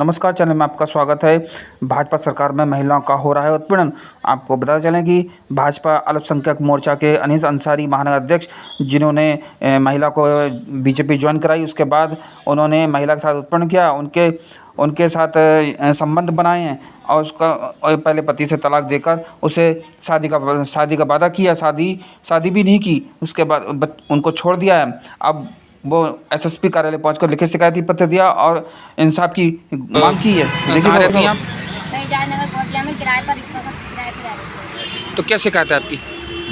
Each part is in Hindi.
नमस्कार, चैनल में आपका स्वागत है। भाजपा सरकार में महिलाओं का हो रहा है उत्पीड़न। आपको बताते चलें कि भाजपा अल्पसंख्यक मोर्चा के अनीस अंसारी महानगर अध्यक्ष, जिन्होंने महिला को बीजेपी ज्वाइन कराई, उसके बाद उन्होंने महिला के साथ उत्पीड़न किया, उनके साथ संबंध बनाए हैं और उसका पहले पति से तलाक देकर उसे शादी का वादा किया, शादी भी नहीं की। उसके बाद उनको छोड़ दिया है। अब वो एसएसपी कार्यालय पहुंचकर लिखित शिकायती पत्र दिया और इंसाफ की मांग की है। कहाँ रहती हैं आप? मैं जयनगर कोटिया में किराए पर इस वक्त किराए पर रहती हूँ। तो क्या शिकायत है आपकी?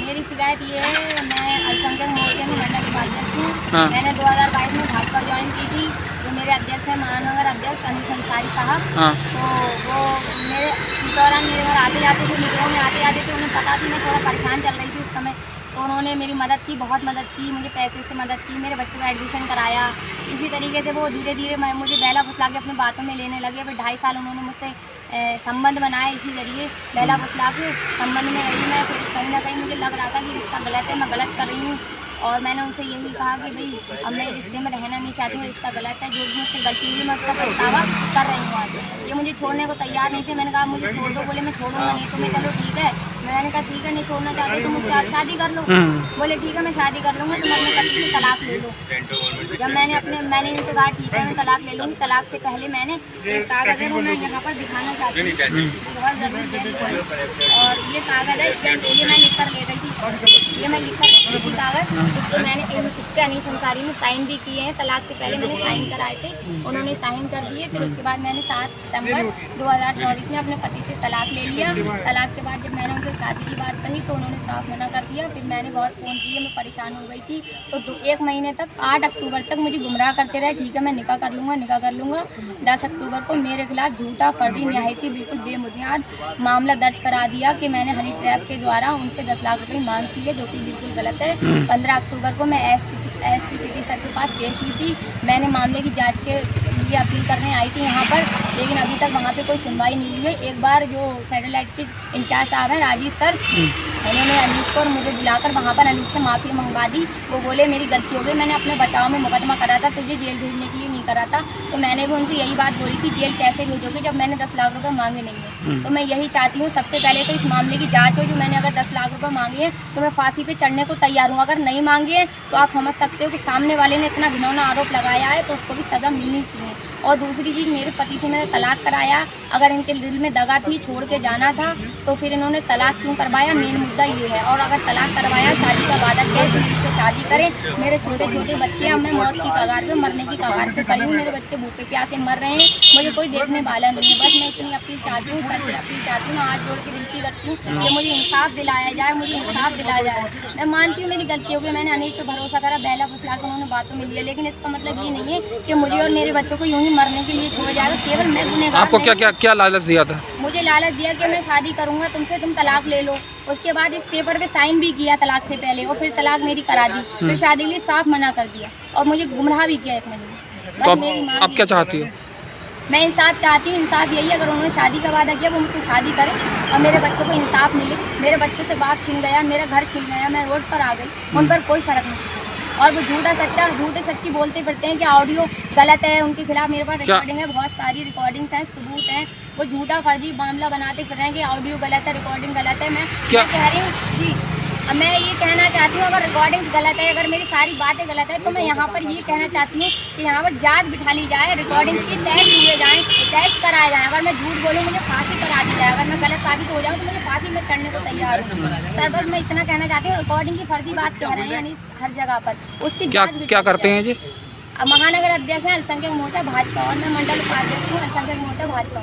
मेरी शिकायत ये है, मैं अल्पसंख्यक मोर्चे में मंडल उपाध्यक्ष हूँ। हाँ। मैंने 2022 में भाजपा ज्वाइन की थी। जो मेरे अध्यक्ष हैं महानगर अध्यक्ष अनीस अंसारी साहब, हाँ। तो वो मेरे दौरान मेरे घर आते जाते थे, मीटिंगों में आते जाते थे। उन्हें पता थी मैं थोड़ा परेशान चल रही थी उस समय, तो उन्होंने मेरी मदद की, बहुत मदद की, मुझे पैसे से मदद की, मेरे बच्चों का एडमिशन कराया। इसी तरीके से वो धीरे धीरे मुझे बहला फुसला के अपनी बातों में लेने लगे। फिर 2.5 साल उन्होंने मुझसे संबंध बनाए। इसी जरिए बहला फुसला के संबंध में रही मैं। फिर कहीं ना कहीं मुझे लग रहा था कि रिश्ता गलत है, मैं गलत कर रही हूँ। और मैंने उनसे यही कहा कि भाई अब मैं रिश्ते में रहना नहीं चाहती हूँ, रिश्ता गलत है, जो भी मुझसे गलती हुई मैं उसका पछतावा कर रही हूँ आज। ये मुझे छोड़ने को तैयार नहीं थे। मैंने कहा मुझे छोड़ दो, बोले मैं छोड़ूंगा नहीं। तो मैं चलो ठीक है, मैंने कहा ठीक है, नहीं छोड़ना चाहते तो मुझसे आप शादी कर लो। बोले ठीक है मैं शादी कर लूँगा, तुम अपने पति से तलाक ले लो। जब मैंने इनसे कहा ठीक है मैं तलाक ले लूँगी, तलाक से पहले मैंने एक कागज़ है वो मैं यहाँ पर दिखाना चाहती हूँ, बहुत ज़रूरी है। और ये कागज़ है, ये मैं लिख कर ले गई थी, ये मैं लिख कर ले गई कागज़। इसको मैंने इस पर अनीस अंसारी ने साइन भी किए हैं। तलाक से पहले मैंने साइन कराए थे, उन्होंने साइन कर दिए। फिर उसके बाद मैंने 7 सितंबर 2024 में अपने पति से तलाक ले लिया। तलाक के बाद जब मैंने उनसे शादी की बात कही तो उन्होंने साफ मना कर दिया। फिर मैंने बहुत फ़ोन किए, मैं परेशान हो गई थी। तो 1 महीने तक 8 अक्टूबर तक मुझे गुमराह करते रहे, ठीक है मैं निकाह कर लूँगा। 10 अक्टूबर को मेरे खिलाफ झूठा, फर्जी, निहायती बिल्कुल बेबुनियाद मामला दर्ज करा दिया कि मैंने हनी ट्रैप के द्वारा उनसे 10 लाख रुपये मांग की है, जो कि बिल्कुल गलत है। 15 अक्टूबर को मैं एसपी सिटी सर के पास पेश हुई थी। मैंने मामले की जांच के लिए अपील करने आई थी यहाँ पर, लेकिन अभी तक वहाँ पे कोई सुनवाई नहीं हुई है। एक बार जो सैटेलाइट के इंचार्ज साहब हैं राजीव सर, उन्होंने अनीस को और मुझे बुलाकर वहाँ पर अनीस से माफ़ी मंगवा दी। वो बोले मेरी गलती हो गई, मैंने अपने बचाव में मुकदमा करा था, तुझे जेल भेजने के लिए नहीं करा था। तो मैंने भी उनसे यही बात बोली थी, जेल कैसे भेजोगे जब मैंने 10 लाख रुपये मांगे नहीं है। तो मैं यही चाहती हूँ सबसे पहले तो इस मामले की जाँच हो। जो मैंने अगर 10 लाख रुपये मांगे हैं तो मैं फांसी पर चढ़ने को तैयार हूँ। अगर नहीं मांगे हैं तो आप समझ सकते हो कि सामने वाले ने इतना घिनौना आरोप लगाया है तो उसको भी सज़ा मिलनी चाहिए। और दूसरी चीज़, मेरे पति से मैंने तलाक कराया। अगर इनके दिल में दगा थी, छोड़ के जाना था, तो फिर इन्होंने तलाक क्यों करवाया, मेन मुद्दा ये है। और अगर तलाक करवाया, शादी का वादा किया तो इनसे शादी करें। मेरे छोटे छोटे बच्चे, अब मैं मौत की कगार पे, मरने की कगार पे खड़ी हूँ। मेरे बच्चे भूखे प्यासे मर रहे हैं, मुझे कोई देखने वाला नहीं है। बस मैं इतनी अपील चाहती हूँ, सर से अपील चाहती हूँ, हाथ जोड़ के विनती करती हूँ कि मुझे इंसाफ दिलाया जाए, मुझे इंसाफ दिलाया जाए। मैं मानती हूँ मेरी गलती हो गई, मैंने अनीस पे भरोसा करा, बहला फुसला कर उन्होंने बातों में लिया, लेकिन इसका मतलब ये नहीं है कि मुझे और मेरे बच्चों को यूं ही मरने के लिए छोड़ जाएगा। केवल मैं गुनहगार। आपको क्या लालच दिया था? मुझे लालच दिया कि मैं शादी करूंगा तुमसे, तुम तलाक ले लो। उसके बाद इस पेपर पे साइन भी किया तलाक से पहले, और फिर तलाक मेरी करा दी। फिर शादी के लिए साफ मना कर दिया और मुझे गुमराह भी किया 1 महीने। तो बस मेरी मांग आप क्या चाहती हो? मैं इंसाफ चाहती हूँ। इंसाफ यही, अगर उन्होंने शादी का वादा किया वो मुझसे शादी करें और मेरे बच्चों को इंसाफ मिले। मेरे बच्चों से बाप छिन गया, मेरा घर छिन गया, मैं रोड पर आ गई, उन पर कोई फर्क नहीं। और वो झूठे सच्ची बोलते फिरते हैं कि ऑडियो गलत है उनके खिलाफ। मेरे पास रिकॉर्डिंग है, बहुत सारी रिकॉर्डिंग्स हैं, सबूत हैं। वो झूठा फर्जी मामला बनाते फिर रहे हैं कि ऑडियो गलत है, रिकॉर्डिंग गलत है। मैं कह रही हूँ जी, अब मैं ये कहना चाहती हूँ, अगर रिकॉर्डिंग्स गलत है, अगर मेरी सारी बातें गलत है, तो मैं यहाँ पर ये कहना चाहती हूँ कि यहाँ पर जांच बिठा ली जाए, रिकॉर्डिंग की टेस्ट हुए जाएँ, टेस्ट कराए जाएँ। अगर मैं झूठ बोलूँ मुझे फांसी करा दी जाए, अगर मैं गलत साबित हो जाऊँ तो मुझे फांसी में चढ़ने को तैयार हूँ। सर बस मैं इतना कहना चाहती हूँ, रिकॉर्डिंग की फर्जी बात कह रहे हैं यानी हर जगह पर, उसकी क्या करते हैं जी? महानगर अध्यक्ष हैं अल्पसंख्यक मोर्चा भाजपा, और मैं मंडल उपाध्यक्ष हूँ अल्पसंख्यक मोर्चा भाजपा।